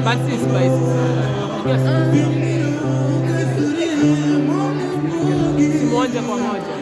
But it's spicy. Moja kwa moja.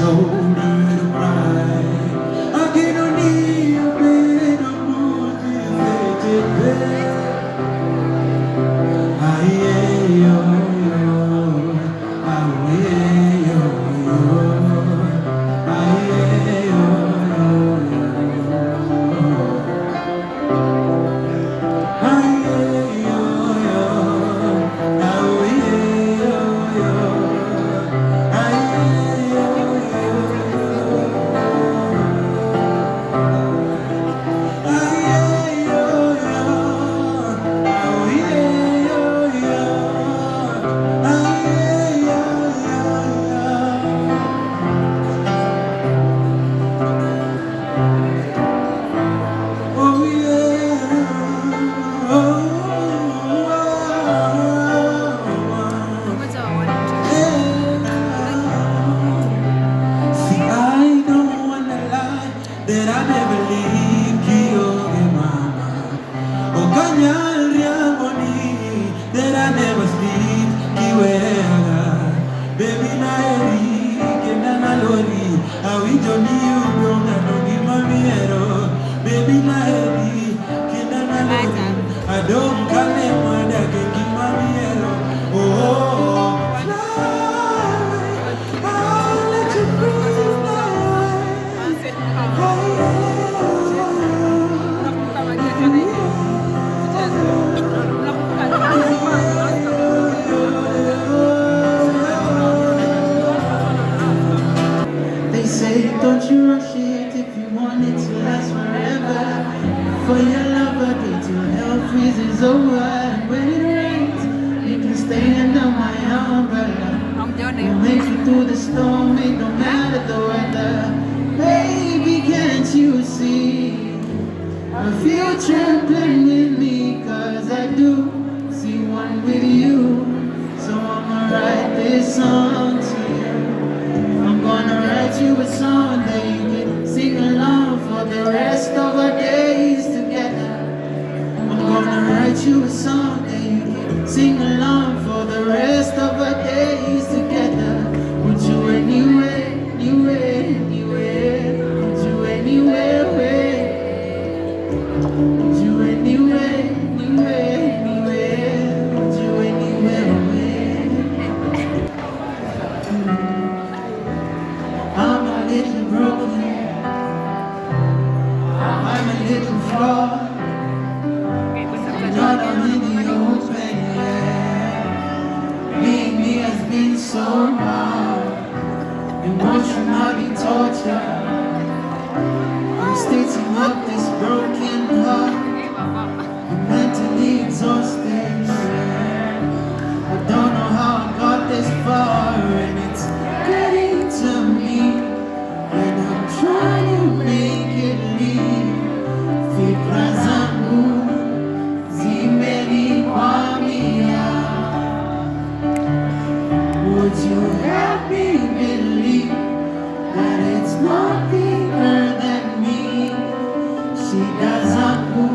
shoulder to cry. I get on the bed of mood. storm, it don't matter the weather. Baby, can't you see a future playing with me? Cause I do see one with you. So I'ma write this song to you. I'm gonna write you a song that you can sing along for the rest of our days together. I'm gonna write you a song that you can sing along for the rest of our days together. Would you anywhere, anywhere, anywhere? Would you anywhere, where? Would you anywhere, anywhere, anywhere? Would you anywhere, where? I'm a little broken. I'm a little flawed. Not on in the open, yeah. Being me has been so hard. Emotionally tortured. I'm stitching up this broken heart. I'm mentally exhausted, yeah. I don't know how I got this far, and it's getting to me, and I'm trying to make it leave. Fikra zangu zimenipamia. Would you help me believe that it's not bigger than me? Shida zangu,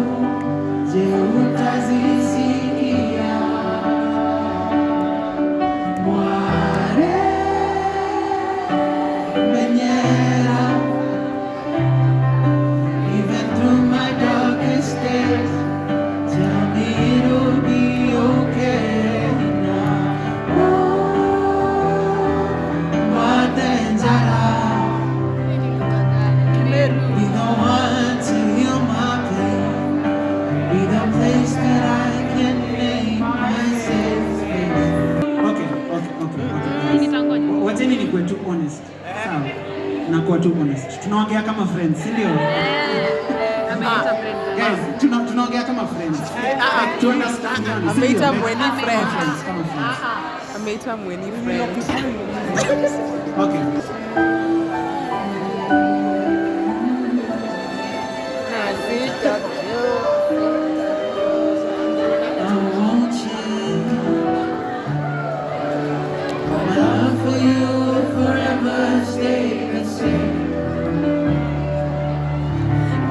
je utazisikia? Mware menyera, even through my darkest days. Tell me it'll be okay now. But then be the one to heal my pain. Be the place that I can name my safe space. Okay. Wacheni ni kwetu honest. Sawa. Nakuwa tu honest. Tunaongea kama friends, si ndio? Guys, tunaongea kama friends. To understand. Ameita mweni friend. Kama friends. Ameita mweni friend. Okay. I want you. My love for you will forever stay the same.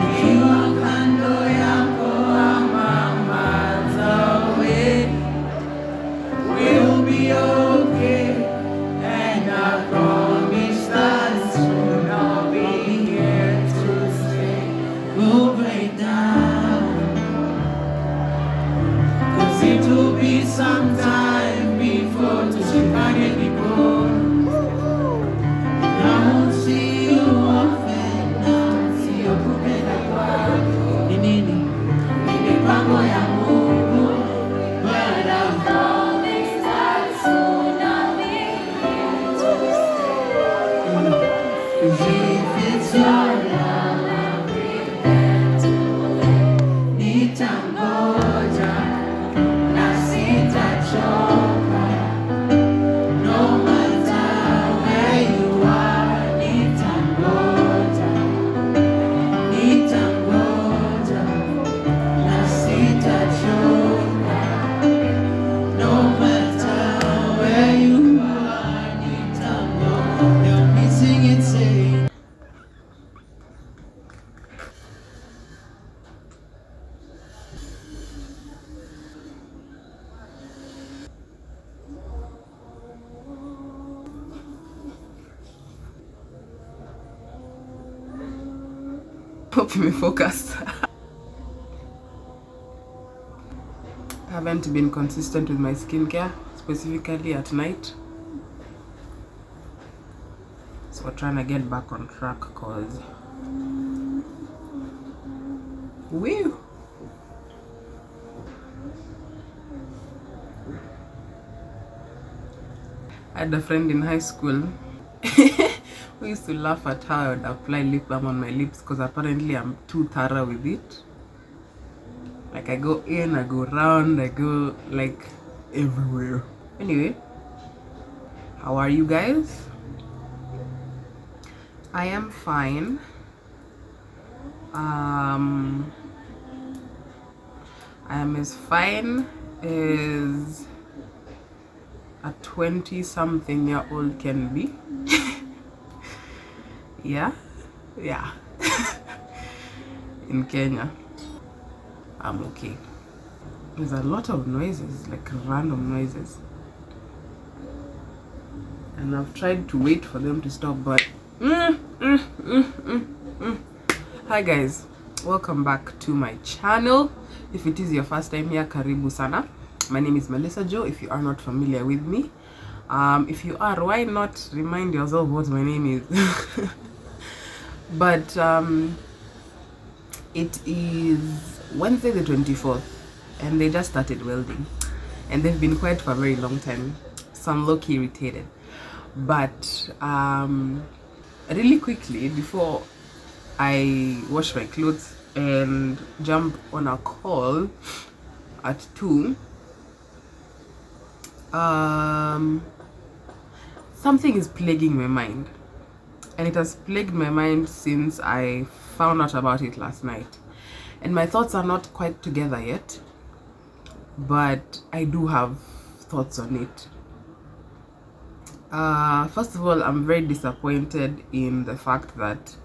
Ukiwa kando yako ama miles away, we'll be okay. And I promise that soon I'll be here to stay. We'll break down, 'cause it will be some time before tushikane mikono. And I won't see you often, na sio kupenda kwako. Ni nini? Ni mipango ya Mungu, but I promise that soon I'll be here to stay. 'Cause if it's your love, I'll be there to wait. Nitangoja na sitachoka. No matter where you are, nitangoja. Nitangoja na sitachoka. No matter where you are, nitangoja. Help me sing it, say. Hope me focused. I haven't been consistent with my skincare, specifically at night. So we're trying to get back on track, cause woo. I had a friend in high school who used to laugh at how I would apply lip balm on my lips because apparently I'm too thorough with it. Like I go in, I go round, I go like everywhere. Anyway, how are you guys? I am fine. I am as fine as a 20-something-year-old can be. Yeah. In Kenya, I'm okay. There's a lot of noises, like random noises, and I've tried to wait for them to stop, but Hi guys, welcome back to my channel. If it is your first time here, karibu sana. My name is Melissa Joe, if you are not familiar with me. If you are, why not remind yourself what my name is? But it is Wednesday the 24th and they just started welding, and they've been quiet for a very long time, so I'm low-key irritated. But really quickly, before I wash my clothes and jump on a call at 2, something is plaguing my mind, and it has plagued my mind since I found out about it last night, and my thoughts are not quite together yet, but I do have thoughts on it. First of all, I'm very disappointed in the fact that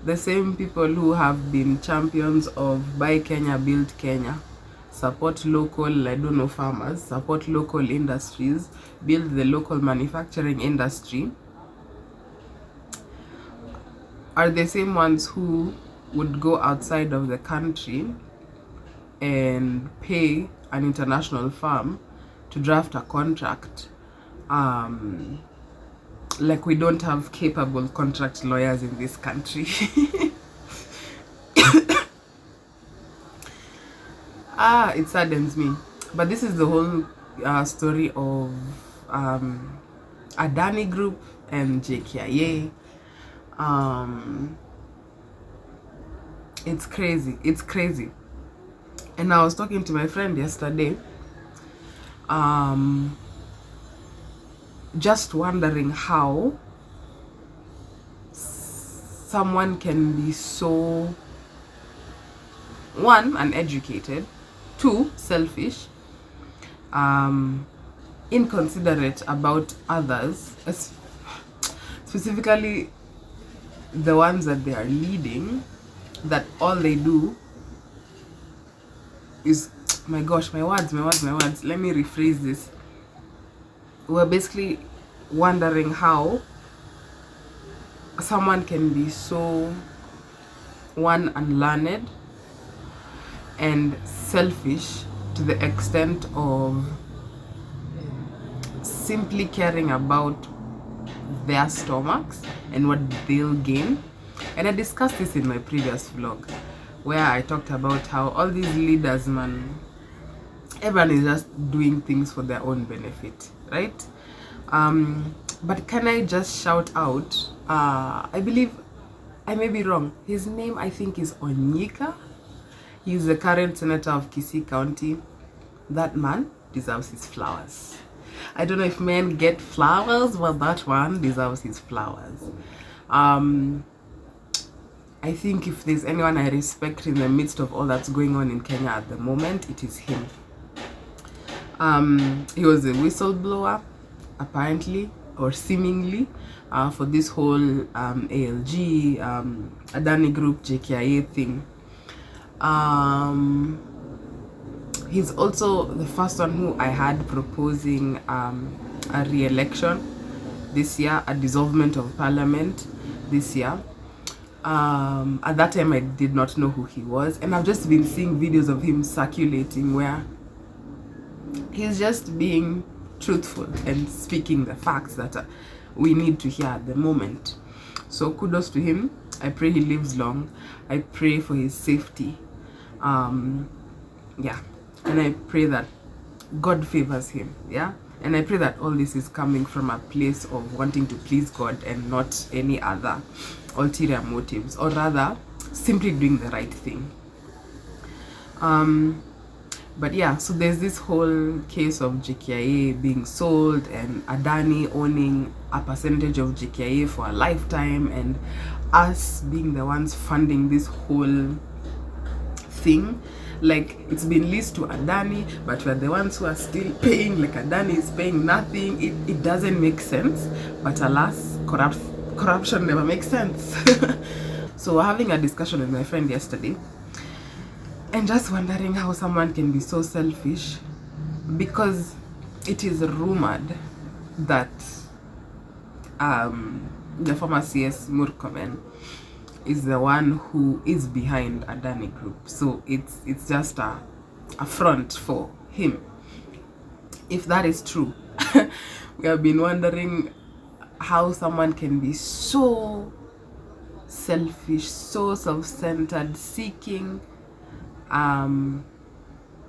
the same people who have been champions of Buy Kenya, Build Kenya, support local, I don't know, farmers, support local industries, build the local manufacturing industry, are the same ones who would go outside of the country and pay an international firm to draft a contract. Like we don't have capable contract lawyers in this country. It saddens me. But this is the whole story of Adani Group and JKIA. It's crazy. And I was talking to my friend yesterday, just wondering how someone can be so, one, uneducated, two, selfish, inconsiderate about others, specifically the ones that they are leading, that all they do is, my gosh, my words, let me rephrase this. We're basically wondering how someone can be so, one, unlearned and selfish to the extent of simply caring about their stomachs and what they'll gain. And I discussed this in my previous vlog, where I talked about how all these leaders, man, everyone is just doing things for their own benefit, right? But can I just shout out, I believe, I may be wrong, his name I think is Ochiko. He's the current senator of Kisii County. That man deserves his flowers. I don't know if men get flowers, but that one deserves his flowers. I think if there's anyone I respect in the midst of all that's going on in Kenya at the moment, it is him. He was a whistleblower, apparently, or seemingly, for this whole ALG, Adani Group, JKIA thing. He's also the first one who I had proposing a re-election this year, a dissolvement of parliament this year. At that time I did not know who he was, and I've just been seeing videos of him circulating where he's just being truthful and speaking the facts that we need to hear at the moment. So kudos to him. I pray he lives long. I pray for his safety. Yeah, and I pray that God favors him. Yeah, and I pray that all this is coming from a place of wanting to please God and not any other ulterior motives, or rather simply doing the right thing. But yeah, so there's this whole case of JKIA being sold and Adani owning a percentage of JKIA for a lifetime, and us being the ones funding this whole thing. Like, it's been leased to Adani, but we're the ones who are still paying. Like, Adani is paying nothing. It doesn't make sense. But alas, corruption never makes sense. So we're having a discussion with my friend yesterday, and just wondering how someone can be so selfish, because it is rumored that the former CS Murkomen is the one who is behind Adani Group. So it's just a front for him. If that is true, we have been wondering how someone can be so selfish, so self-centered, seeking,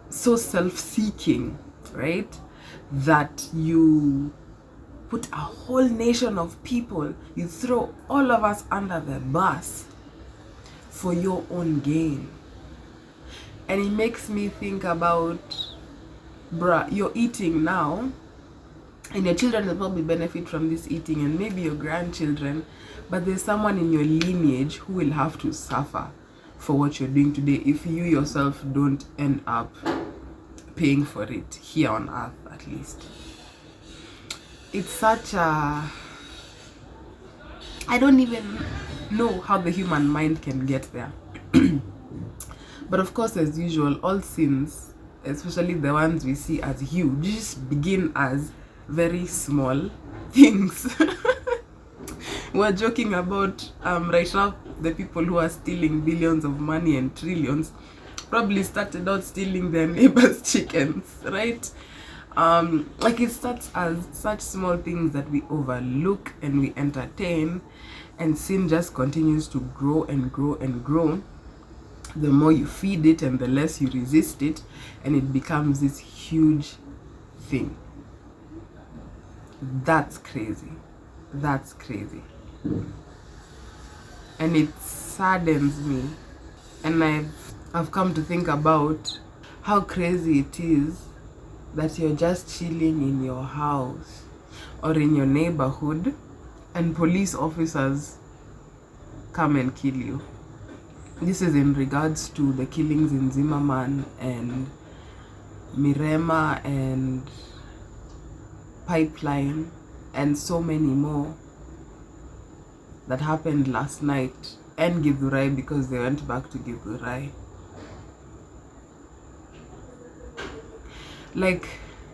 so self-seeking, right? That you put a whole nation of people, you throw all of us under the bus for your own gain. And it makes me think about, bruh, you're eating now, and your children will probably benefit from this eating, and maybe your grandchildren, but there's someone in your lineage who will have to suffer for what you're doing today if you yourself don't end up paying for it here on earth, at least. It's such a... I don't even know how the human mind can get there. But of course, as usual, all sins, especially the ones we see as huge, just begin as very small things. We're joking about right now, the people who are stealing billions of money and trillions probably started out stealing their neighbors' chickens, right? Like, it starts as such small things that we overlook and we entertain, and sin just continues to grow and grow and grow. The more you feed it and the less you resist it, and it becomes this huge thing. That's crazy. That's crazy. And it saddens me. And I've come to think about how crazy it is that you're just chilling in your house or in your neighborhood and police officers come and kill you. This is in regards to the killings in Zimmerman and Mirema and Pipeline and so many more that happened last night, and Githurai, because they went back to Githurai. Like,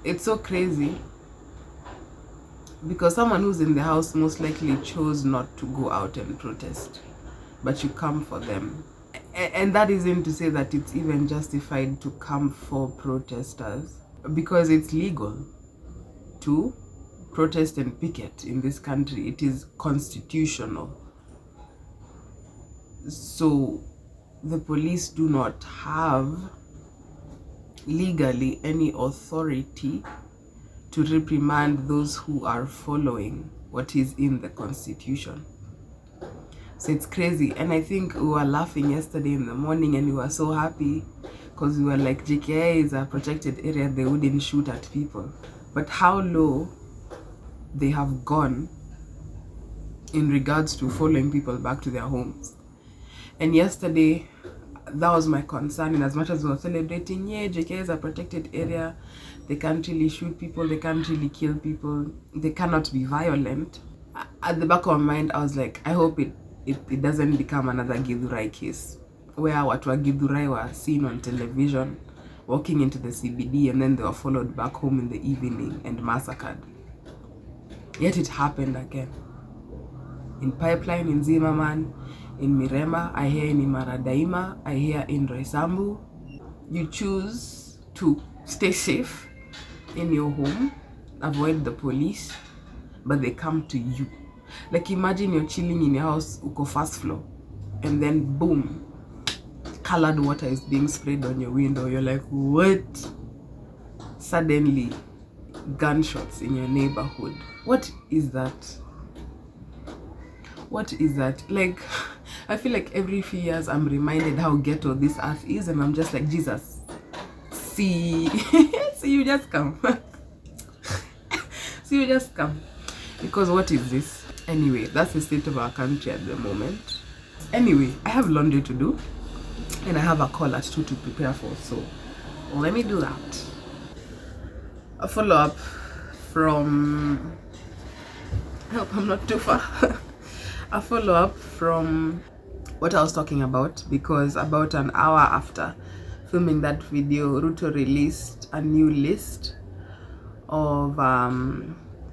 it's so crazy because someone who's in the house most likely chose not to go out and protest, but you come for them. And that isn't to say that it's even justified to come for protesters, because it's legal to protest and picket in this country. It is constitutional. So the police do not have legally any authority to reprimand those who are following what is in the Constitution. So it's crazy. And I think we were laughing yesterday in the morning and we were so happy because we were like, JKI is a protected area, they wouldn't shoot at people. But how low they have gone in regards to following people back to their homes. And yesterday, that was my concern. In as much as we were celebrating, yeah, JK is a protected area, they can't really shoot people, they can't really kill people, they cannot be violent. At the back of my mind, I was like, I hope it doesn't become another Githurai case, where watu wa Githurai were seen on television walking into the CBD and then they were followed back home in the evening and massacred. Yet it happened again. In Pipeline, in Zimmerman, in Mirema, I hear in Imaradaima, I hear in Roysambu. You choose to stay safe in your home, avoid the police, but they come to you. Like, imagine you're chilling in your house, uko first floor, and then boom, colored water is being sprayed on your window. You're like, what? Suddenly, gunshots in your neighborhood. What is that? What is that? Like, I feel like every few years I'm reminded how ghetto this earth is, and I'm just like, Jesus, See, see, you just come. See, you just come. Because what is this? Anyway, that's the state of our country at the moment. Anyway, I have laundry to do, and I have a call at 2 to prepare for, so let me do that. A follow-up from, I hope I'm not too far. A follow-up from what I was talking about, because about an hour after filming that video, Ruto released a new list of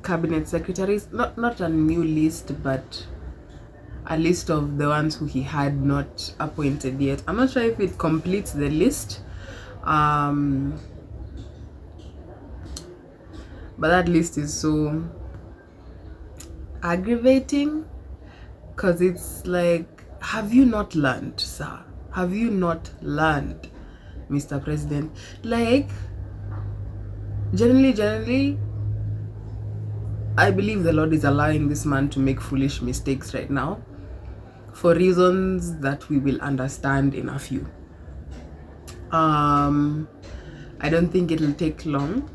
cabinet secretaries. Not a new list, but a list of the ones who he had not appointed yet. I'm not sure if it completes the list, but that list is so aggravating, because it's like, have you not learned, sir? Have you not learned, Mr. President? Like, generally, I believe the Lord is allowing this man to make foolish mistakes right now for reasons that we will understand in a few. I don't think it'll take long,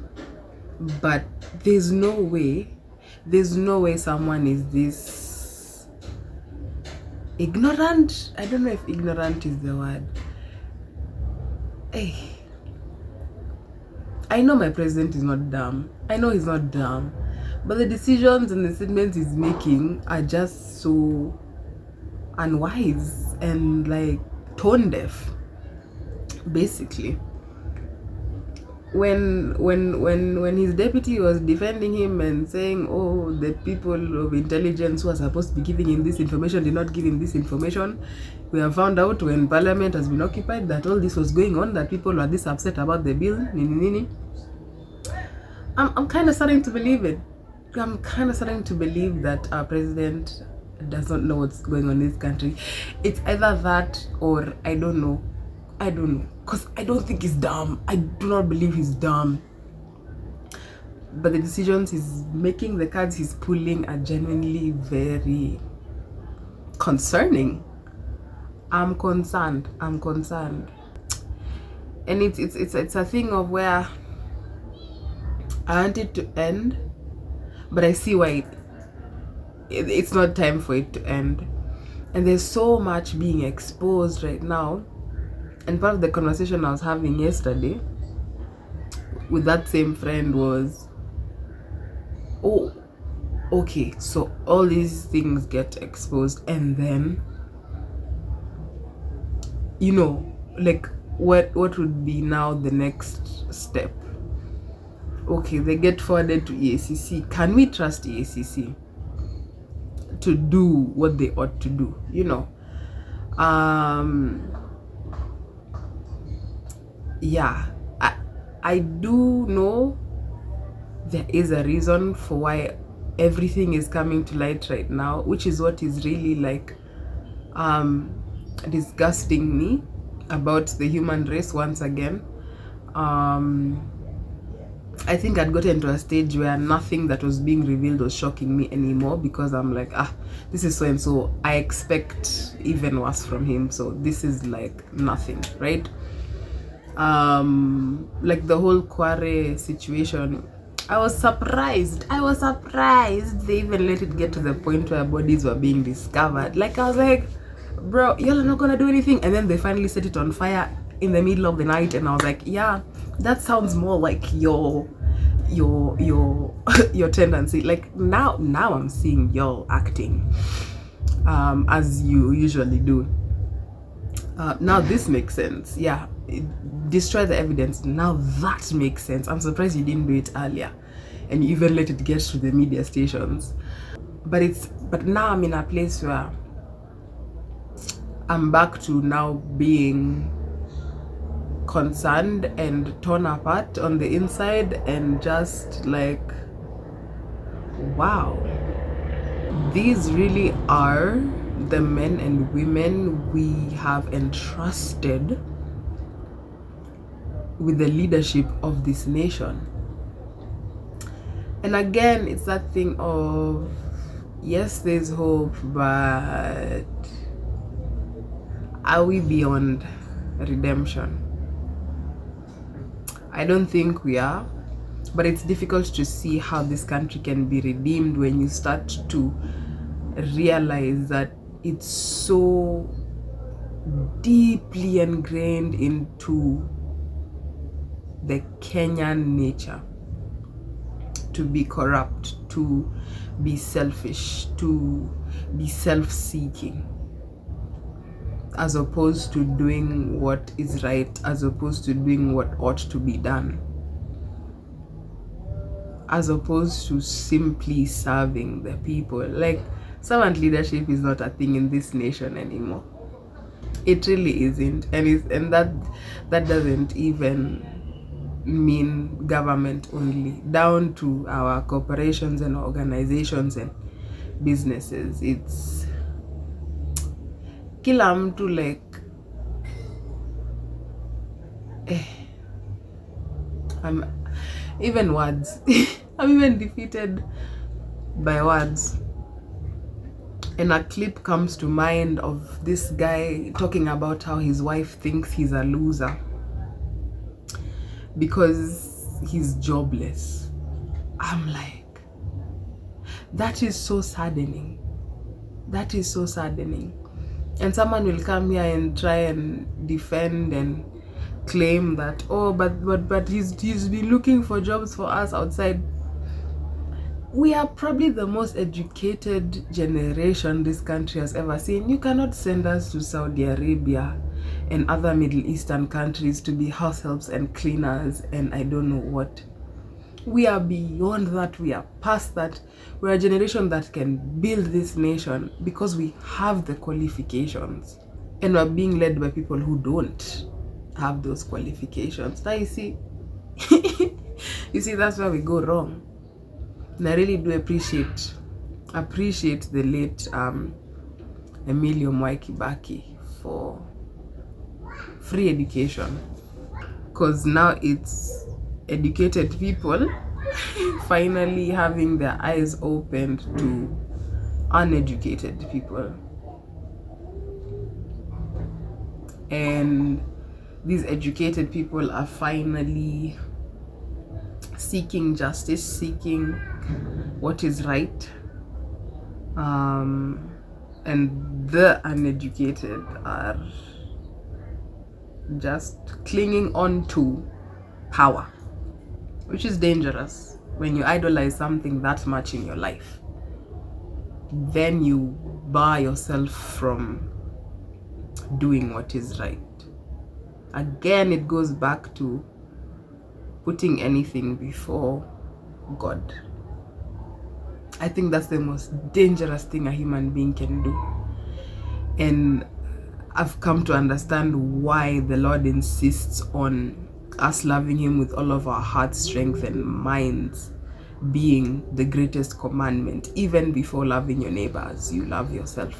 but there's no way someone is this ignorant. I don't know if ignorant is the word. Hey, I know my president is not dumb. I know he's not dumb, but the decisions and the statements he's making are just so unwise and like tone deaf, basically. When his deputy was defending him and saying, oh, the people of intelligence who are supposed to be giving him this information did not give him this information, we have found out when parliament has been occupied that all this was going on, that people were this upset about the bill. I'm kind of starting to believe it. I'm kind of starting to believe that our president does not know what's going on in this country. It's either that or I don't know, because I don't think he's dumb. I do not believe he's dumb, but the decisions he's making, the cards he's pulling, are genuinely very concerning. I'm concerned, and it's a thing of where I want it to end, but I see why it's not time for it to end. And there's so much being exposed right now. And part of the conversation I was having yesterday with that same friend was, oh, okay, so all these things get exposed, and then, you know, like what would be now the next step? Okay, they get forwarded to EACC. Can we trust EACC to do what they ought to do? You know, yeah, I do know there is a reason for why everything is coming to light right now, which is what is really like disgusting me about the human race once again. I think I'd gotten to a stage where nothing that was being revealed was shocking me anymore, because I'm like, this is so and so, I expect even worse from him, so this is like nothing, right? Like the whole Kware situation, I was surprised they even let it get to the point where bodies were being discovered. Like, I was like, bro, y'all are not gonna do anything. And then they finally set it on fire in the middle of the night, and I was like, yeah, that sounds more like your tendency. Like, now I'm seeing y'all acting as you usually do. Now this makes sense. Yeah, destroy the evidence. Now that makes sense. I'm surprised you didn't do it earlier, and you even let it get to the media stations. But now I'm in a place where I'm back to now being concerned and torn apart on the inside, and just like, wow, these really are the men and women we have entrusted with the leadership of this nation. And again, it's that thing of, yes, there's hope, but are we beyond redemption? I don't think we are, but it's difficult to see how this country can be redeemed when you start to realize that it's so deeply ingrained into the Kenyan nature to be corrupt, to be selfish, to be self-seeking, as opposed to doing what is right, as opposed to doing what ought to be done, as opposed to simply serving the people. Like, servant leadership is not a thing in this nation anymore. It really isn't, and that doesn't even mean government only, down to our corporations and organizations and businesses. It's kila mtu, like, I'm even words I'm even defeated by words. And a clip comes to mind of this guy talking about how his wife thinks he's a loser because he's jobless. I'm like, that is so saddening. That is so saddening. And someone will come here and try and defend and claim that, oh, but he's been looking for jobs for us outside. We are probably the most educated generation this country has ever seen. You cannot send us to Saudi Arabia and other Middle Eastern countries to be house helps and cleaners and I don't know what. We are beyond that. We are past that. We're a generation that can build this nation because we have the qualifications, and we're being led by people who don't have those qualifications. Now you see that's where we go wrong. And I really do appreciate the late Emilio Mwai Kibaki for free education, because now it's educated people finally having their eyes opened to uneducated people, and these educated people are finally seeking justice, seeking what is right, and the uneducated are just clinging on to power, which is dangerous. When you idolize something that much in your life, then you bar yourself from doing what is right. Again, it goes back to putting anything before God. I think that's the most dangerous thing a human being can do. And I've come to understand why the Lord insists on us loving him with all of our hearts, strength, and minds being the greatest commandment. Even before loving your neighbors, you love yourself.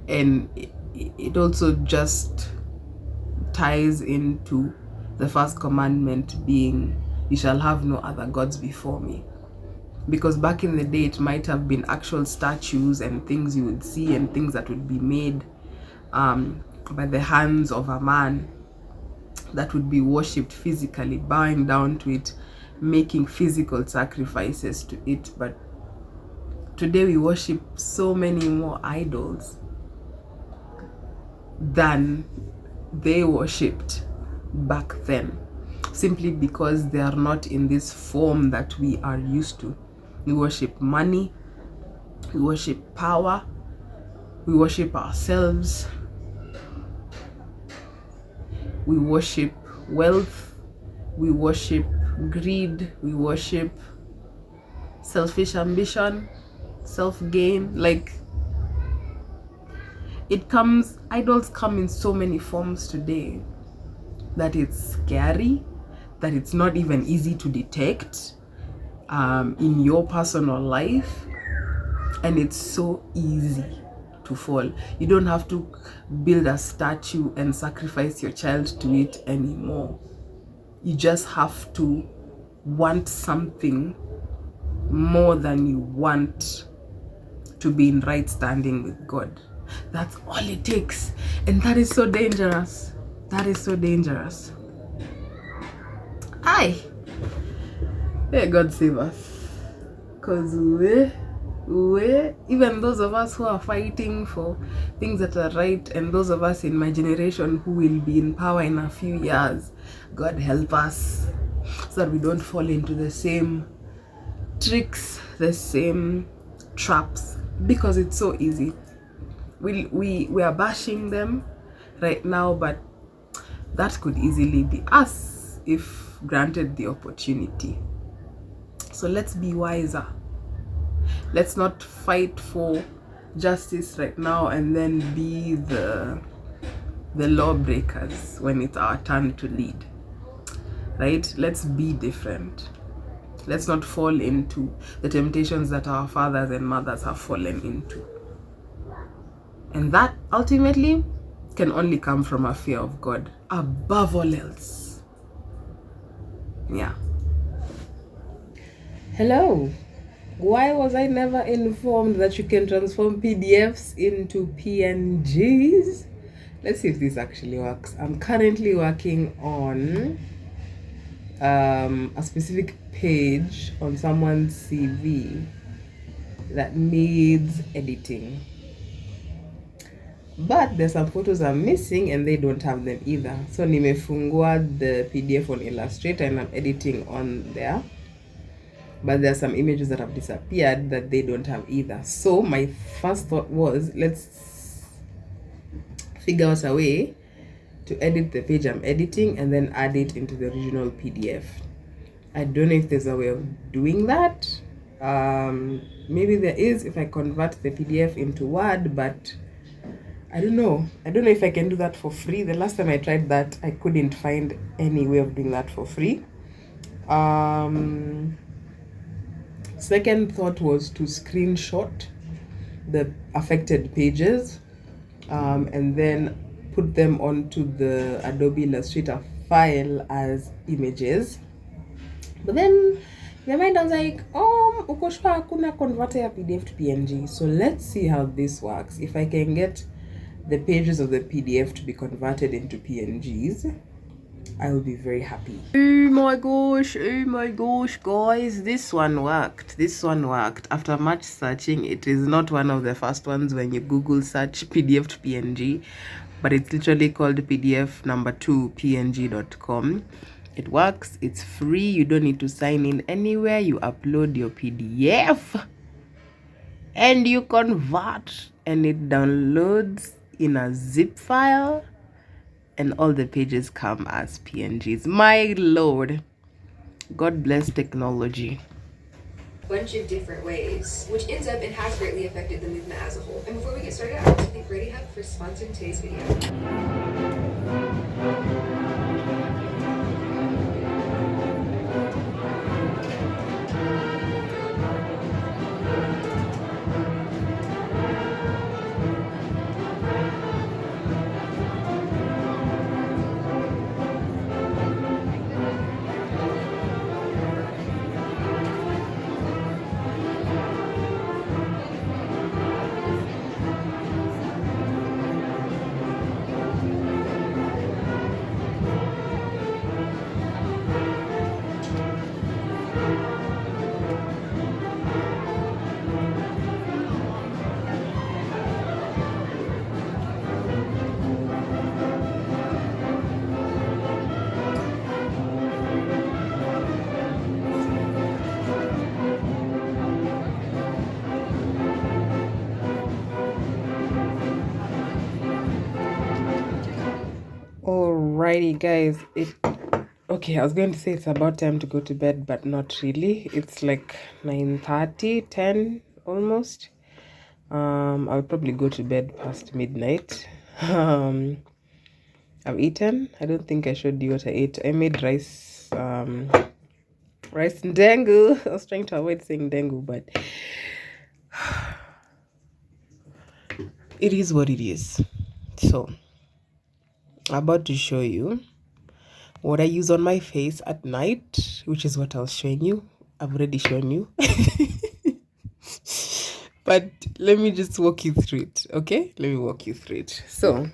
And it also just ties into the first commandment being, you shall have no other gods before me. Because back in the day, it might have been actual statues and things you would see and things that would be made by the hands of a man that would be worshipped physically, bowing down to it, making physical sacrifices to it. But today we worship so many more idols than they worshipped back then, simply because they are not in this form that we are used to. We worship money, we worship power, we worship ourselves, we worship wealth, we worship greed, we worship selfish ambition, self-gain. Like, idols come in so many forms today that it's scary, that it's not even easy to detect in your personal life, and it's so easy to fall. You don't have to build a statue and sacrifice your child to it anymore. You just have to want something more than you want to be in right standing with God. That's all it takes. And that is so dangerous. That is so dangerous. Aye. Hey, God save us. Because even those of us who are fighting for things that are right, and those of us in my generation who will be in power in a few years, God help us so that we don't fall into the same tricks, the same traps, because it's so easy. We are bashing them right now, but that could easily be us if granted the opportunity. So let's be wiser. Let's not fight for justice right now and then be the lawbreakers when it's our turn to lead. Right? Let's be different. Let's not fall into the temptations that our fathers and mothers have fallen into. And that ultimately can only come from a fear of God above all else. Yeah. Hello. Why was I never informed that you can transform PDFs into PNGs? Let's see if this actually works. I'm currently working on a specific page on someone's CV that needs editing. But there's some photos I'm missing and they don't have them either. So nimefungua the PDF on Illustrator and I'm editing on there. But there's some images that have disappeared that they don't have either. So my first thought was, let's figure out a way to edit the page I'm editing and then add it into the original PDF. I don't know if there's a way of doing that. Maybe there is if I convert the PDF into Word, but I don't know. I don't know if I can do that for free. The last time I tried that, I couldn't find any way of doing that for free. Second thought was to screenshot the affected pages and then put them onto the Adobe Illustrator file as images. But then in my mind I was like, uko sure hakuna converter ya PDF to PNG. So let's see how this works. If I can get the pages of the PDF to be converted into PNGs, I will be very happy. Oh my gosh, guys, this one worked. After much searching. It is not one of the first ones when you Google search PDF to PNG, but it's literally called PDF number 2 png.com. It works, it's free, you don't need to sign in anywhere. You upload your PDF and you convert, and it downloads in a zip file, and all the pages come as PNGs. My lord, God bless technology. Bunch of different ways, which ends up and has greatly affected the movement as a whole. And before we get started, I want to thank Ready Hub for sponsoring today's video. Alrighty guys, okay, I was going to say it's about time to go to bed, but not really. It's like 9:30, 10 almost. I'll probably go to bed past midnight. I've eaten. I don't think I showed you what I ate. I made rice and dengu. I was trying to avoid saying dengu, but it is what it is. So I'm about to show you what I use on my face at night, which is what I was showing you. I've already shown you. But let me just walk you through it, okay? Let me walk you through it. So,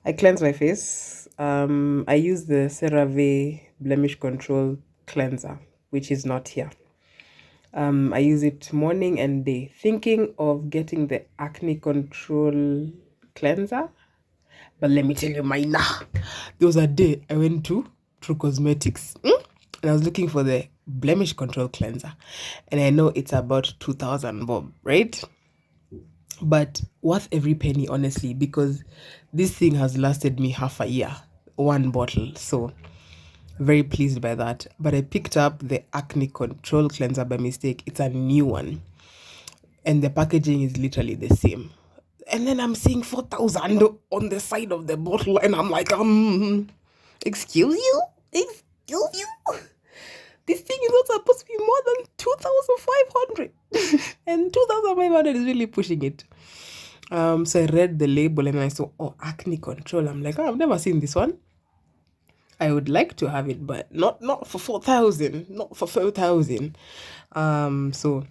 I cleanse my face. I use the CeraVe Blemish Control Cleanser, which is not here. I use it morning and day. Thinking of getting the Acne Control Cleanser. But let me tell you, there was a day I went to True Cosmetics and I was looking for the Blemish Control Cleanser. And I know it's about 2,000 bob, right? But worth every penny, honestly, because this thing has lasted me half a year, one bottle. So very pleased by that. But I picked up the Acne Control Cleanser by mistake. It's a new one. And the packaging is literally the same. And then I'm seeing 4,000 on the side of the bottle. And I'm like, excuse you? Excuse you? This thing is not supposed to be more than 2,500. And 2,500 is really pushing it. So I read the label and I saw, Acne Control. I'm like, I've never seen this one. I would like to have it, but not for 4,000, not for 4,000. So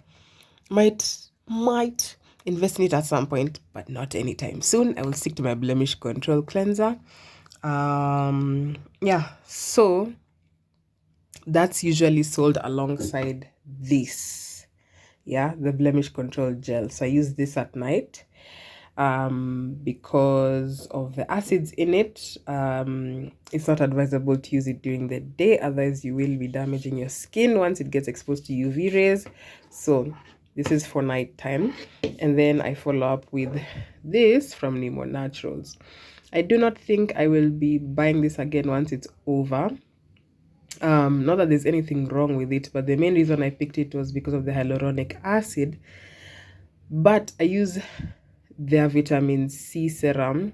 might invest in it at some point, but not anytime soon. I will stick to my Blemish Control Cleanser. So that's usually sold alongside this. The Blemish Control Gel. So I use this at night. Because of the acids in it, it's not advisable to use it during the day, otherwise you will be damaging your skin once it gets exposed to UV rays. So this is for night time. And then I follow up with this from Nemo Naturals. I do not think I will be buying this again once it's over. Not that there's anything wrong with it, but the main reason I picked it was because of the hyaluronic acid. But I use their vitamin C serum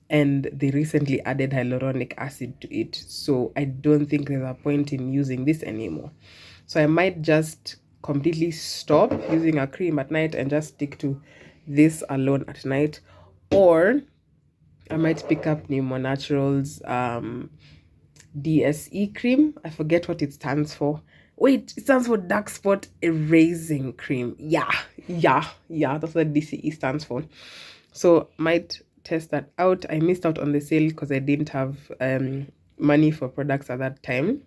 and they recently added hyaluronic acid to it, so I don't think there's a point in using this anymore. So I might just completely stop using a cream at night and just stick to this alone at night, or I might pick up Nemo Naturals DSE cream. I forget what it stands for. Wait, it stands for dark spot erasing cream. That's what DCE stands for. So might test that out. I missed out on the sale because I didn't have money for products at that time.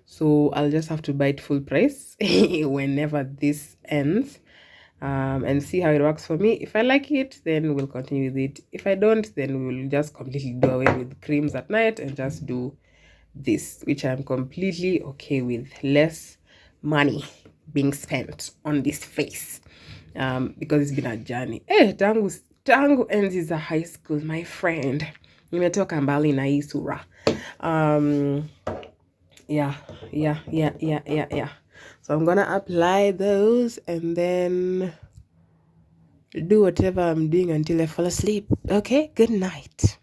So I'll just have to buy it full price whenever this ends, and see how it works for me. If I like it, then we'll continue with it. If I don't, then we'll just completely do away with creams at night and just do this, which I'm completely okay with. Less money being spent on this face, because it's been a journey. Tangu enzi za high school, my friend, nimetoka mbali na hii sura. So I'm gonna apply those and then do whatever I'm doing until I fall asleep. Okay, good night.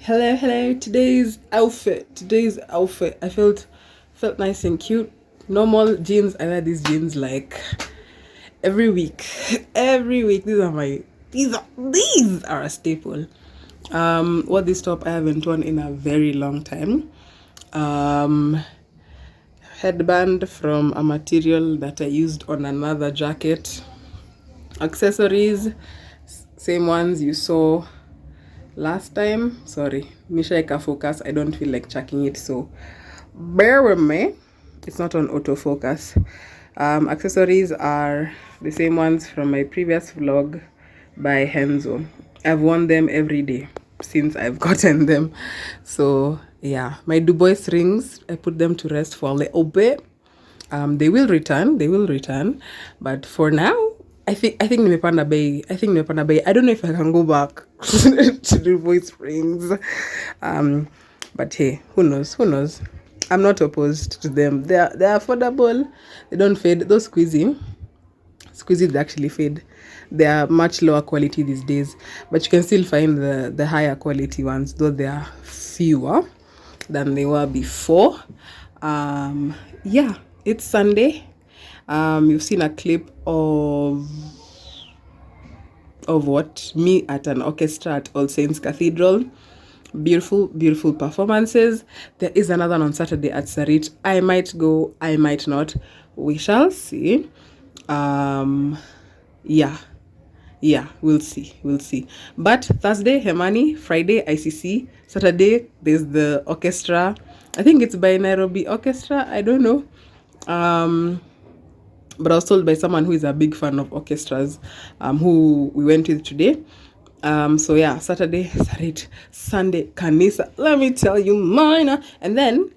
Hello. Today's outfit. I felt nice and cute. Normal jeans. I wear these jeans like every week. These are a staple. What this top I haven't worn in a very long time. Headband from a material that I used on another jacket. Accessories, same ones you saw last time. Sorry, Nishaika focus. I don't feel like checking it, so bear with me. It's not on autofocus. Accessories are the same ones from my previous vlog by Henzo. I've worn them every day since I've gotten them. So yeah, my Dubois rings, I put them to rest for a little bit. They will return, but for now I think nimepanda bei. I don't know if I can go back to do voice rings. But hey, who knows? I'm not opposed to them. They're affordable. They don't fade. Those squeezy, they actually fade. They are much lower quality these days, but you can still find the higher quality ones, though they are fewer than they were before. Yeah, it's Sunday. You've seen a clip of what? Me at an orchestra at All Saints Cathedral. Beautiful performances. There is another one on Saturday at Sarit. I might go, I might not. We shall see. Yeah, we'll see. But Thursday, Hemani, Friday, ICC, Saturday, there's the orchestra. I think it's by Nairobi Orchestra. I don't know. But I was told by someone who is a big fan of orchestras, who we went with today. So yeah, Saturday, Sarit, Sunday, Kanisa. Let me tell you mine. And then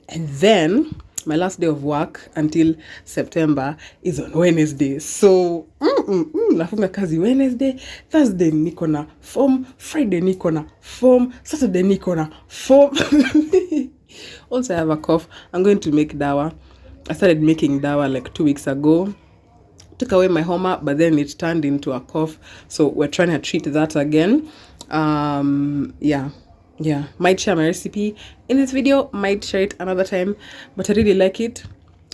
my last day of work until September is on Wednesday. So nafunga kazi Wednesday, Thursday niko na form, Friday niko na form, Saturday niko na form. Also I have a cough. I'm going to make dawa. I started making dawa like 2 weeks ago. Took away my homa, but then it turned into a cough. So we're trying to treat that again. Yeah. Might share my recipe in this video, might share it another time, but I really like it.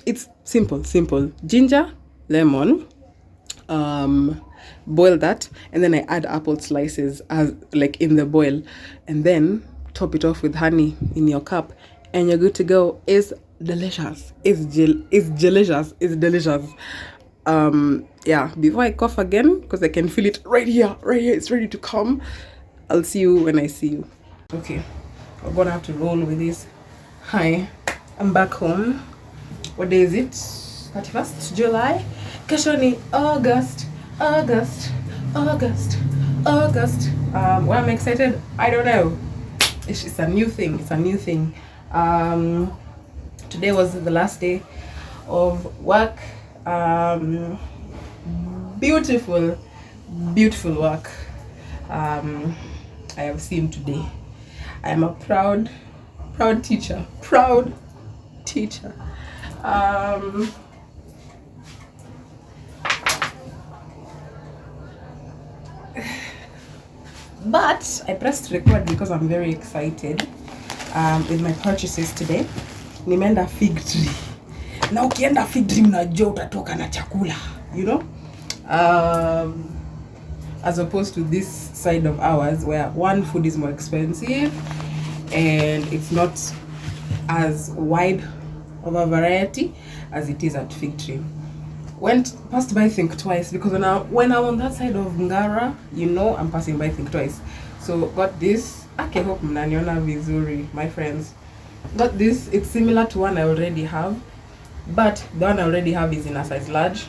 It's simple. Ginger, lemon, boil that, and then I add apple slices as like in the boil, and then top it off with honey in your cup, and you're good to go. It's delicious. It's delicious. Yeah, before I cough again, because I can feel it right here, it's ready to come. I'll see you when I see you. Okay, we're gonna have to roll with this. Hi, I'm back home. What day is it? 31st July. Kesho ni August. Why I'm excited, I don't know. It's a new thing. Today was the last day of work. Beautiful work I have seen today. I am a proud teacher. But I pressed record because I'm very excited with my purchases today. Nimeenda fig tree. Na ukienda fig tree unajua utatoka na chakula, you know? As opposed to this side of ours where one, food is more expensive and it's not as wide of a variety as it is at fig tree. Passed by Think Twice because when I'm on that side of Ngara, you know I'm passing by Think Twice. So got this. I hope mnaniona vizuri, my friends. Got this. It's similar to one I already have, but the one I already have is in a size large.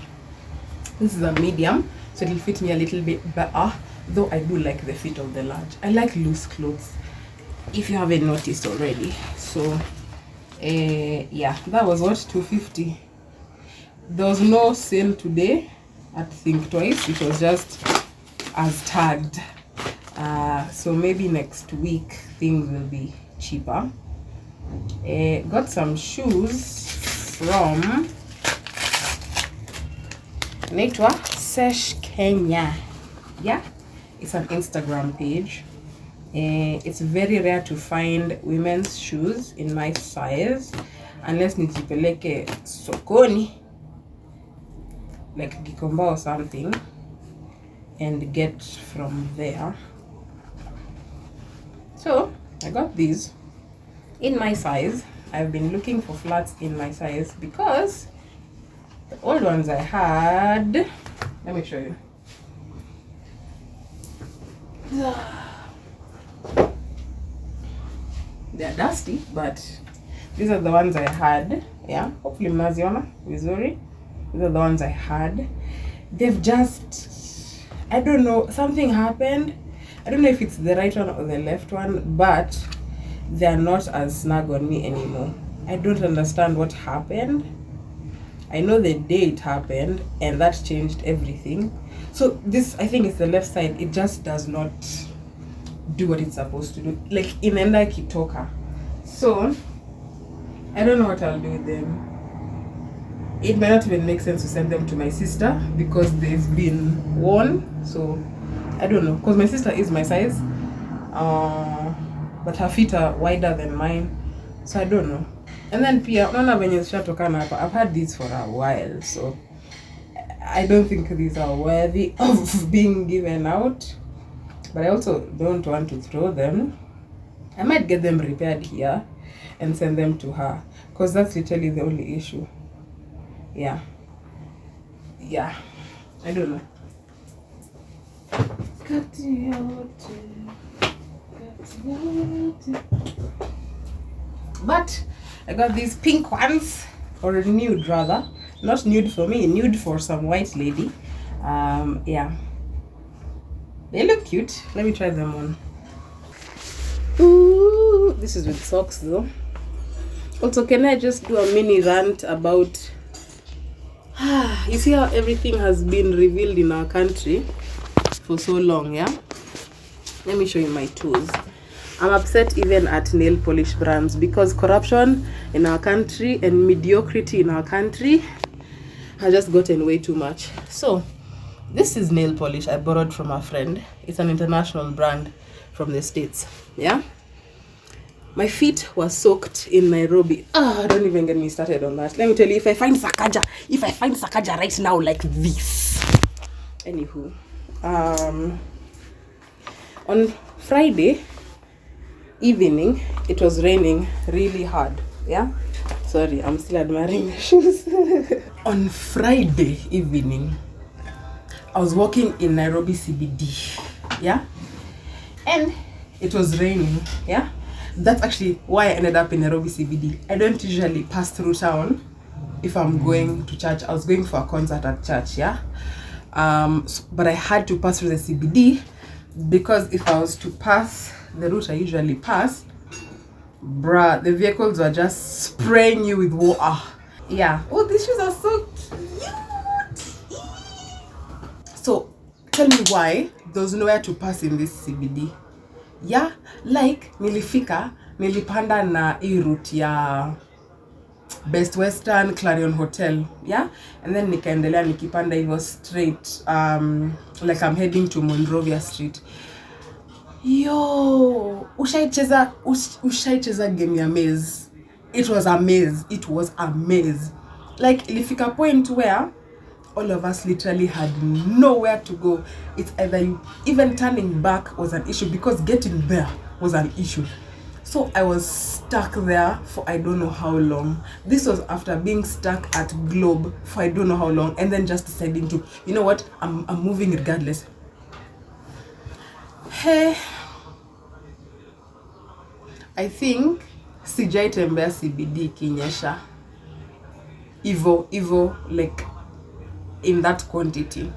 This is a medium, so it'll fit me a little bit better, though I do like the fit of the large. I like loose clothes, if you haven't noticed already. So yeah, that was what, 250. There was no sale today at Think Twice. It was just as tagged. So maybe next week things will be cheaper. Got some shoes from Naitwa Sesh Kenya. Yeah, it's an Instagram page. It's very rare to find women's shoes in my size unless nijipeleke sokoni like Gikomba or something and get from there. So I got these in my size. I've been looking for flats in my size because the old ones I had, let me show you. They're dusty, but these are the ones I had. Yeah, hopefully mnaziona vizuri. These are the ones I had. They've just, I don't know, something happened. I don't know if it's the right one or the left one, but they're not as snug on me anymore. I don't understand what happened. I know the day it happened and that changed everything. So this, I think it's the left side. It just does not do what it's supposed to do. Like inaenda kitoka. So I don't know what I'll do with them. It might not even make sense to send them to my sister because they've been worn. So I don't know, because my sister is my size, but her feet are wider than mine, so I don't know. And then pia unaona venye zishatokana hapa. I've had these for a while, so I don't think these are worthy of being given out, but I also don't want to throw them. I might get them repaired here and send them to her, because that's literally the only issue. Yeah, I don't know. But I got these pink ones, or nude rather, not nude for me, nude for some white lady. Yeah, they look cute. Let me try them on. Ooh, this is with socks though. Also, can I just do a mini rant about you see how everything has been revealed in our country for so long? Yeah, let me show you my toes. I'm upset even at nail polish brands because corruption in our country and mediocrity in our country has just gotten way too much. So this is nail polish I borrowed from a friend. It's an international brand from the States. Yeah, my feet were soaked in Nairobi. Don't even get me started on that. Let me tell you, if I find Sakaja right now like this. Anywho, on Friday evening, it was raining really hard. Yeah, sorry, I'm still admiring my shoes. On Friday evening, I was walking in Nairobi CBD. Yeah, and it was raining. Yeah, that's actually why I ended up in Nairobi CBD. I don't usually pass through town if I'm going to church. I was going for a concert at church. Yeah, but I had to pass through the CBD because if I was to pass the route I usually pass, bruh, the vehicles were just spraying you with water. Yeah. Oh, these shoes are so cute. So tell me why there was nowhere to pass in this CBD. Yeah, like nilipanda na hii route ya Best Western Clarion Hotel. Yeah, and then nikaendelea nikipanda hivyo straight like I'm heading to Monrovia Street. Yo, ushaicheza game ya maze. It was a maze. Like ilifika point where all of us literally had nowhere to go. It's either even turning back was an issue because getting there was an issue. So I was stuck there for I don't know how long. This was after being stuck at Globe for I don't know how long, and then just deciding to, you know what, I'm moving regardless. Hey, I think sijaitembea CBD kinyesha Ivo like in that quantity.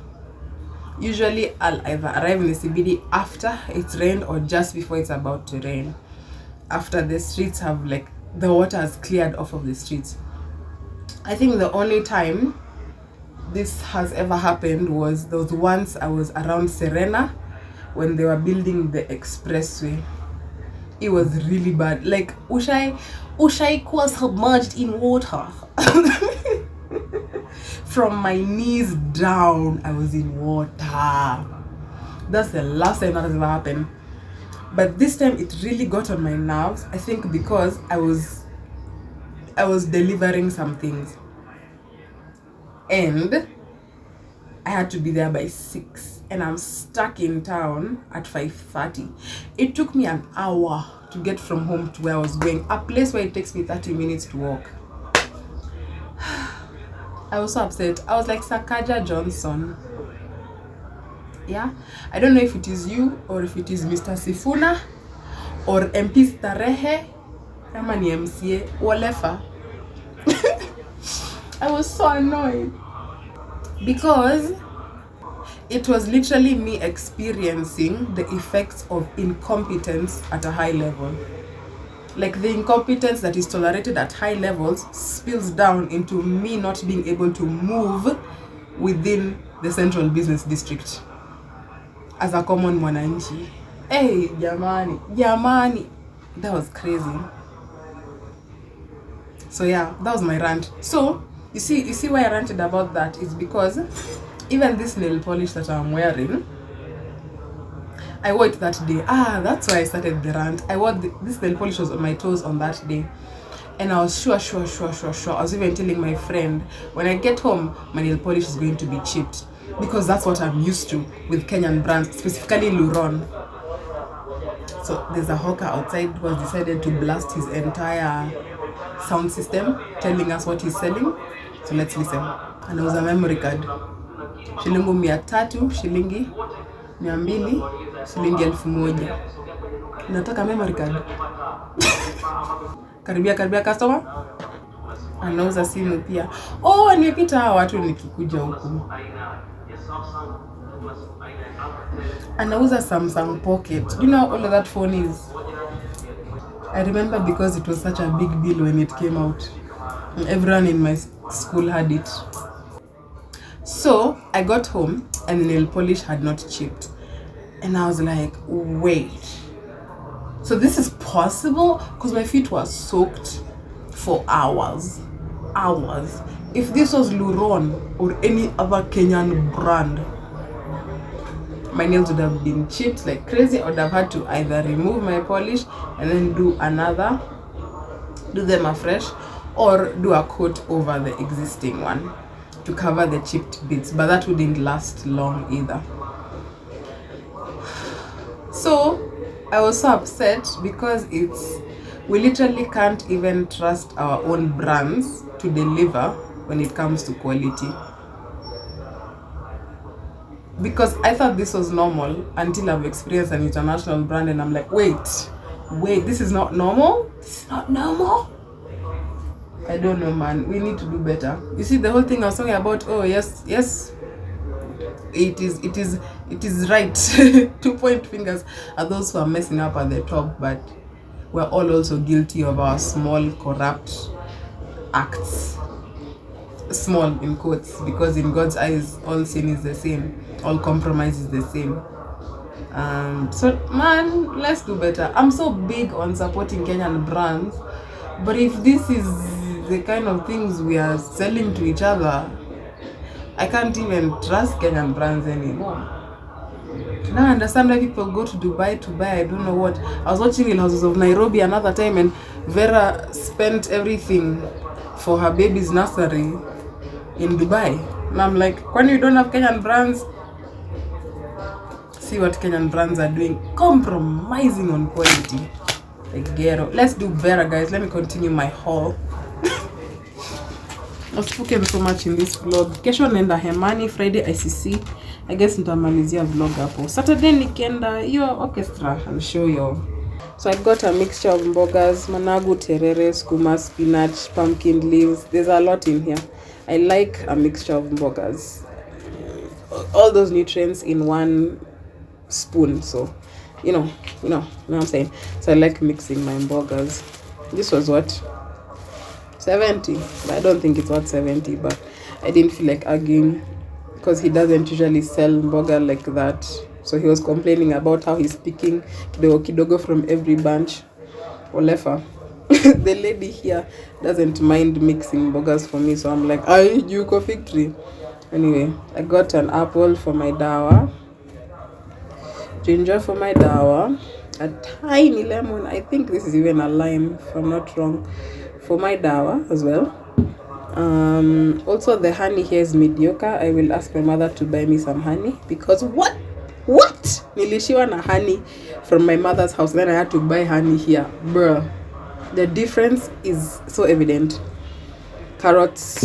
Usually I'll either arrive in the CBD after it's rained or just before it's about to rain, after the streets have, like, the water has cleared off of the streets. I think the only time this has ever happened was those once I was around Serena when they were building the expressway. It was really bad. Like Ushai was submerged in water. From my knees down, I was in water. That's the last time that has ever happened. But this time it really got on my nerves. I think because I was delivering some things, and I had to be there by 6, and I'm stuck in town at 5:30. It took me an hour to get from home to where I was going, a place where it takes me 30 minutes to walk. I was so upset. I was like, Sakaja Johnson. Yeah, I don't know if it is you or if it is Mr. Sifuna or MP Starehe, Amani MCA, whatever. I was so annoyed because it was literally me experiencing the effects of incompetence at a high level. Like, the incompetence that is tolerated at high levels spills down into me not being able to move within the central business district as a common mwananchi. Hey, Yamani, that was crazy. So yeah, that was my rant. So you see why I ranted about that is because even this nail polish that I'm wearing, I wore it that day. That's why I started the rant. I wore this nail polish was on my toes on that day, and I was sure. I was even telling my friend, when I get home, my nail polish is going to be chipped, because that's what I'm used to with Kenyan brands, specifically Luron. So there's a hawker outside who has decided to blast his entire sound system, telling us what he's selling. So let's listen. And it was a memory card. Shilingi 300, shilingi 200, shilingi 1000. Nataka memory card. Karibia customer. Anauza simu pia. Oh, nimepita hawa watu nikikuja huku. Anauza Samsung Pocket. You know how all of that phone is? I remember because it was such a big deal when it came out. Everyone in my school had it. So I got home and the nail polish had not chipped. And I was like, wait. So this is possible? Because my feet were soaked for hours. If this was Luron or any other Kenyan brand, my nails would have been chipped like crazy. I would have had to either remove my polish and then do them afresh, or do a coat over the existing one to cover the chipped bits, but that wouldn't last long either. So I was so upset because we literally can't even trust our own brands to deliver when it comes to quality. Because I thought this was normal until I've experienced an international brand and I'm like, wait, this is not normal? This is not normal? I don't know, man. We need to do better. You see, the whole thing I was talking about, oh yes, it is right. 2 point fingers are those who are messing up at the top, but we're all also guilty of our small corrupt acts. Small in quotes, because in God's eyes all sin is the same, all compromise is the same. So man, let's do better. I'm so big on supporting Kenyan brands, but if this is the kind of things we are selling to each other, I can't even trust Kenyan brands anymore. Now I understand why people go to Dubai to buy I don't know what. I was watching In Houses of Nairobi another time, and Vera spent everything for her baby's nursery in Dubai. And I'm like, when you don't have Kenyan brands, see what Kenyan brands are doing, compromising on quality. Like ghetto. Let's do better, guys. Let me continue my haul. I've spoken so much in this vlog. Kesho nenda Hemani, Friday ICC. I guess nitamalizia vlog hapo. Saturday nikienda hiyo orchestra, I'll show you. So I got a mixture of mbogas, managu, terere, skuma, spinach, pumpkin leaves. There's a lot in here. I like a mixture of mbogas. All those nutrients in one spoon. So, you know what I'm saying. So I like mixing my mbogas. This was what? 70. But I don't think it's worth 70, but I didn't feel like arguing because he doesn't usually sell mboga like that. So he was complaining about how he's picking kidogo from every bunch. Olefa. The lady here doesn't mind mixing mbogas for me, so I'm like, you go fig tree. Anyway, I got an apple for my dawa, ginger for my dawa. a tiny lemon. I think this is even a lime, if I'm not wrong, for my dawa as well. Also the honey here is mediocre. I will ask my mother to buy me some honey, because what nilishiwa na honey from my mother's house, then I had to buy honey here, bruh. The difference is so evident. Carrots,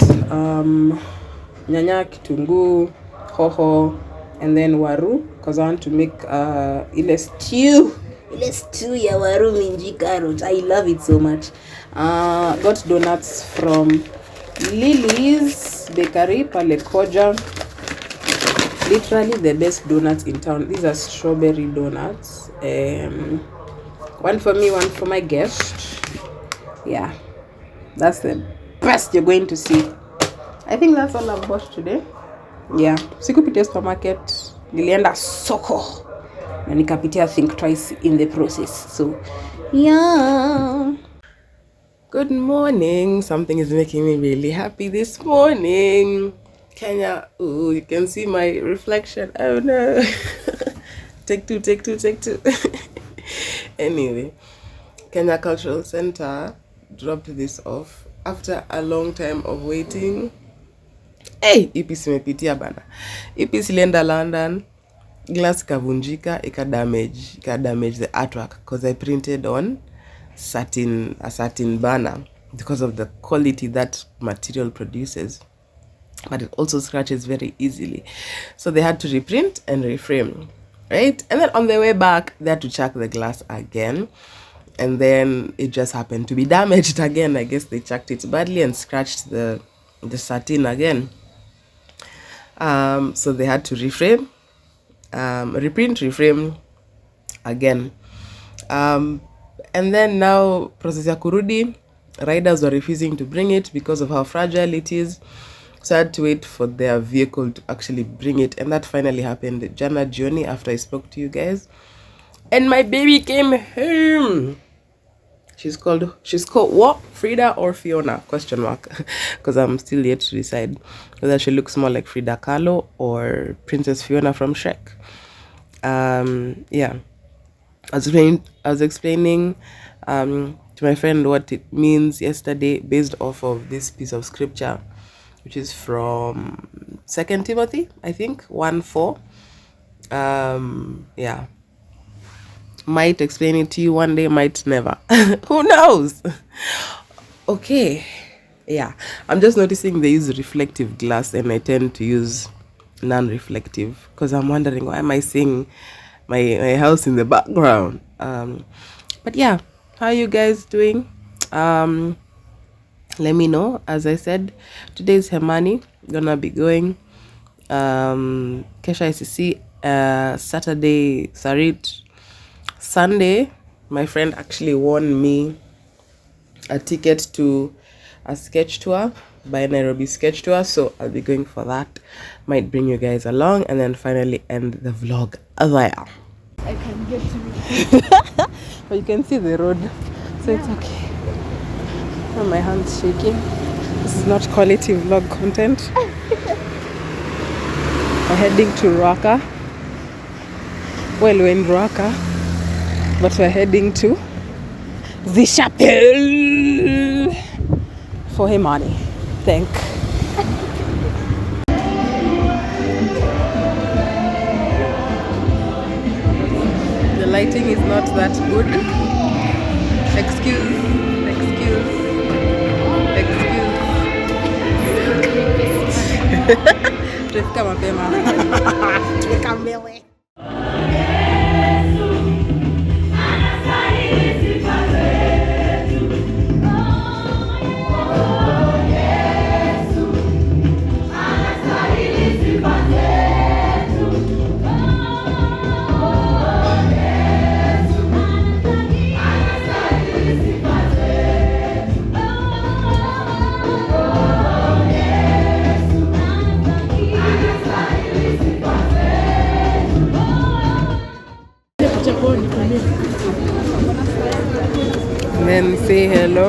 nyanya, kitunguu, hoho, and then waru, because I want to make ile stew ya waru minji carrot. I love it so much. Got donuts from Lily's Bakery pale Koja. Literally the best donuts in town. These are strawberry donuts. One for me, one for my guest. Yeah, that's the best you're going to see. I think that's all I've bought today. Yeah, sikupitia supermarket, nilienda soko na nikapitia think twice in the process. So yeah. Good morning. Something is making me really happy this morning. Kenya. Ooh, you can see my reflection. Oh no. Take two. Anyway, Kenya Cultural Center dropped this off after a long time of waiting. Hey, EPC mepitia bana. EPC lenda London. Glass kavunjika, ika damage the artwork, because I printed on a satin banner because of the quality that material produces, but it also scratches very easily, so they had to reprint and reframe, right? And then on the way back they had to check the glass again, and then it just happened to be damaged again. I guess they checked it badly and scratched the satin again. So they had to reprint, reframe again. And then now process ya kurudi, riders were refusing to bring it because of how fragile it is, so I had to wait for their vehicle to actually bring it, and that finally happened jana jioni after I spoke to you guys, and my baby came home. She's called what? Frida or Fiona? Question mark. Because I'm still yet to decide whether she looks more like Frida Kahlo or Princess Fiona from Shrek. Yeah. I was explaining to my friend what it means yesterday based off of this piece of scripture, which is from 2 Timothy, I think, 1:4. Yeah. Might explain it to you one day, might never. Who knows? Okay. Yeah. I'm just noticing they use reflective glass and I tend to use non-reflective, because I'm wondering, why am I seeing my house in the background? But yeah, how are you guys doing? Let me know. As I said, today's Hemani. Gonna be going Kesha ICC, Saturday Sarit. Sunday, my friend actually won me a ticket to a sketch tour by Nairobi Sketch Tour, so I'll be going for that. Might bring you guys along and then finally end the vlog there. I can get to it. But you can see the road, so yeah. It's okay. Oh, my hand's shaking. This is not quality vlog content. We're heading to Ruaka. Well, we're in Ruaka, but we're heading to the chapel for Hemani. Thank. The lighting is not that good. Excuse. Tumefika mapema. Tumeka mbele. And then say hello.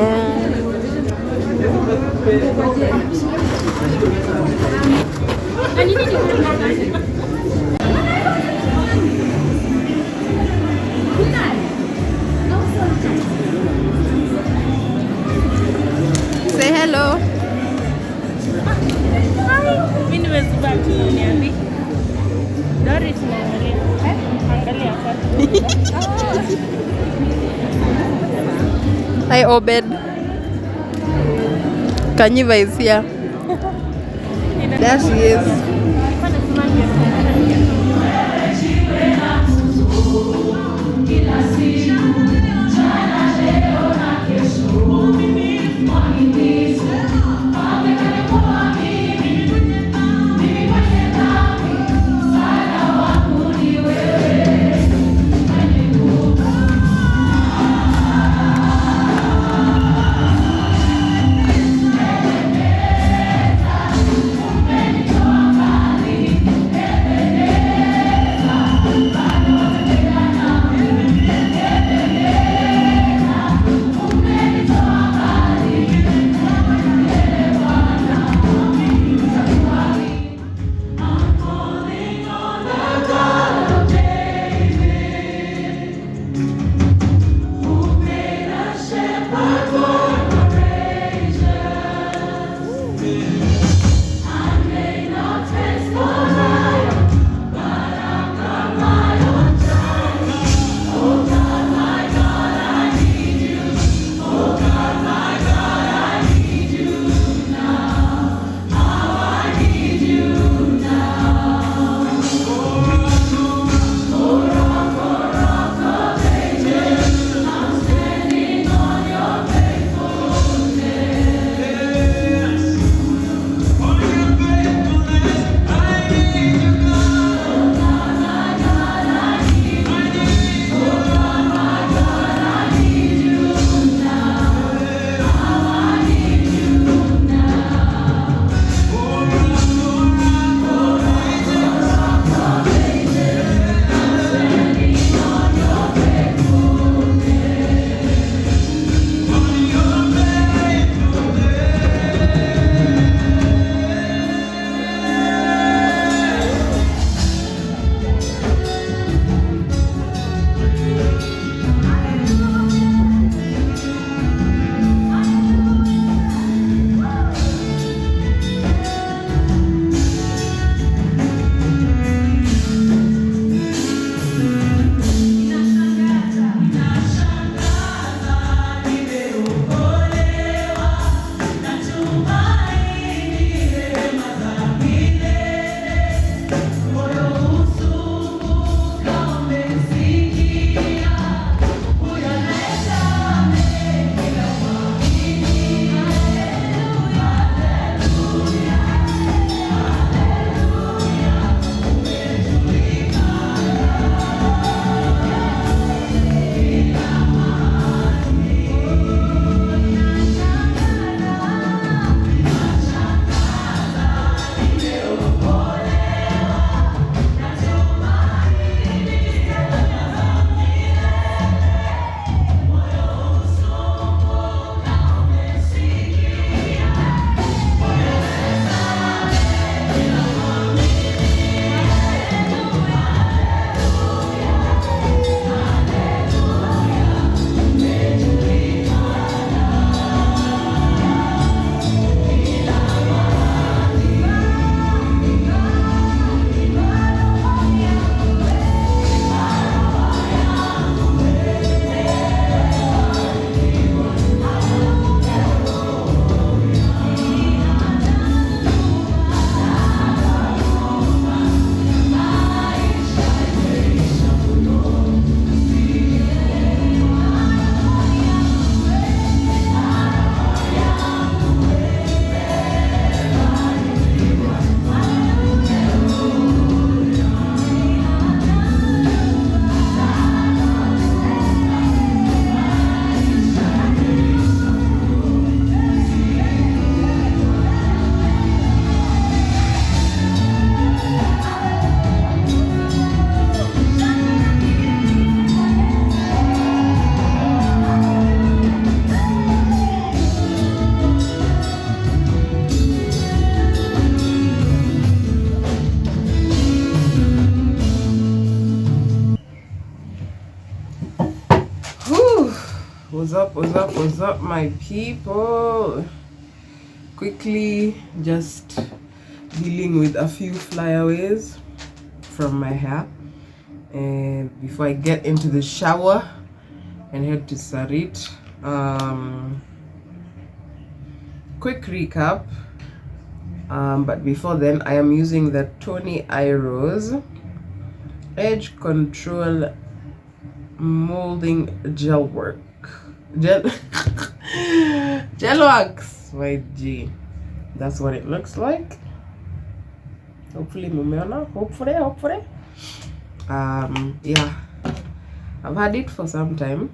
Hi Obed. Kanyiva is here. There she is. What's up my people? Quickly just dealing with a few flyaways from my hair, and before I get into the shower and head to Sarit. Quick recap, but before then, I am using the Tony Eye Rose Edge Control Molding Gel Wax, my G. That's what it looks like. Hopefully mumeona, hopefully. Yeah, I've had it for some time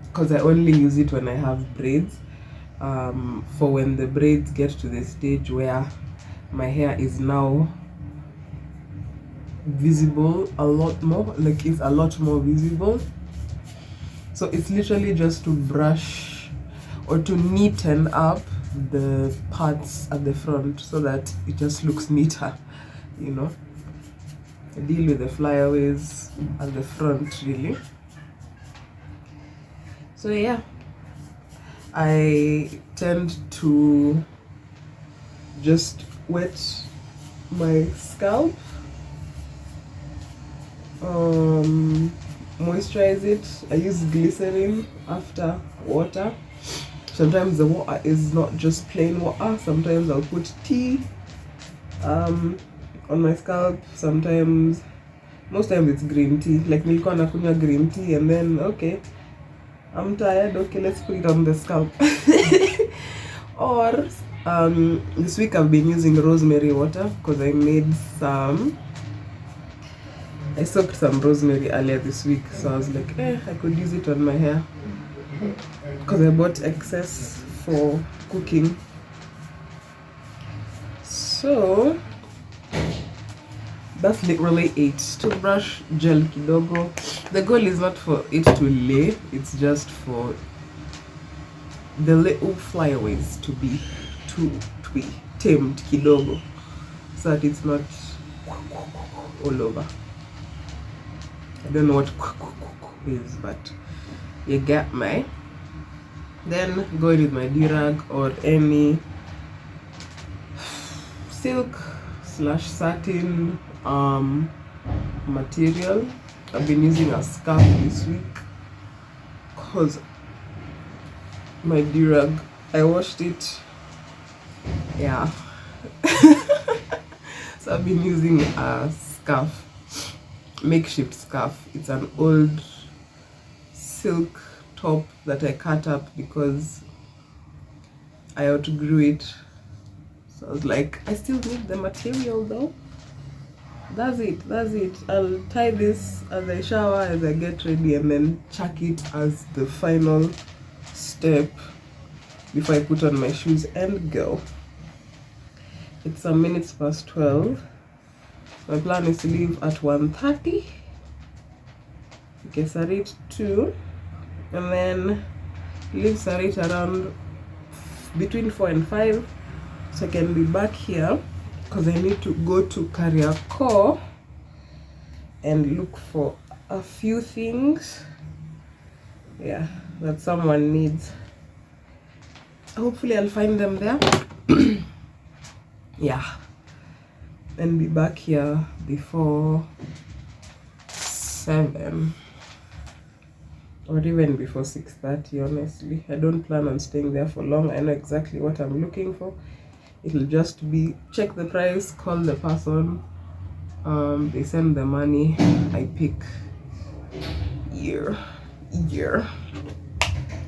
because I only use it when I have braids. For when the braids get to the stage where my hair is now visible a lot more, like it's a lot more visible. So it's literally just to brush or to neaten up the parts at the front so that it just looks neater, you know. I deal with the flyaways at the front really. So yeah, I tend to just wet my scalp, moisturize it. I use glycerin after water. Sometimes the water is not just plain water. Sometimes I'll put tea on my scalp. Sometimes, most times it's green tea. Like nilikuwa nakunywa green tea and then okay, I'm tired, okay, let's put it on the scalp. Or this week I've been using rosemary water because I soaked some rosemary earlier this week, so I was like, I could use it on my hair because I bought excess for cooking. So that's literally it. Toothbrush, gel kidogo. The goal is not for it to lay, it's just for the little flyaways to be tamed kidogo, so that it's not all over. I don't know what is, but you get me. Then go in with my D-rag or any silk / satin material. I've been using a scarf this week because my D-rag, I washed it, yeah. So I've been using a scarf, makeshift scarf. It's an old silk top that I cut up because I outgrew it. So I was like, I still need the material though. That's it. I'll tie this as I shower, as I get ready, and then chuck it as the final step before I put on my shoes and go. It's some minutes past 12. My plan is to leave at 1:30. Okay, Sarit 2, and then leave Sarit around between 4 and 5, so I can be back here because I need to go to Kariakor and look for a few things, yeah, that someone needs. Hopefully I'll find them there. Yeah, and be back here before 7 or even before 6:30. Honestly, I don't plan on staying there for long. I know exactly what I'm looking for. It'll just be check the price, call the person, they send the money, I pick year.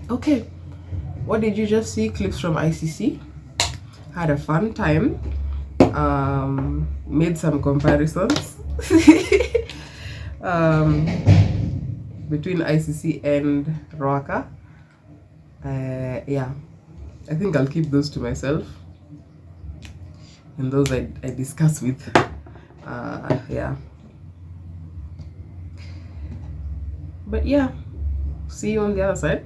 Okay, what did you just see? Clips from ICC. Had a fun time. Made some comparisons between ICC and Roaka. Yeah, I think I'll keep those to myself, and those I discuss with. Yeah, but yeah, see you on the other side.